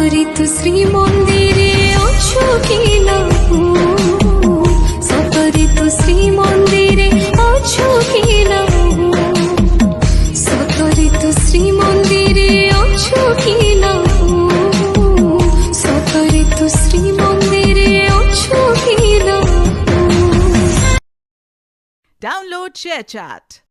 সতরিত শ্রীমন্দিরে আছো কি না, সতরিত শ্রীমন্দিরে আছো কি না, সতরিত শ্রীমন্দিরে আছো কি না, সতরিত শ্রীমন্দিরে আছো কি না। Download ShareChat.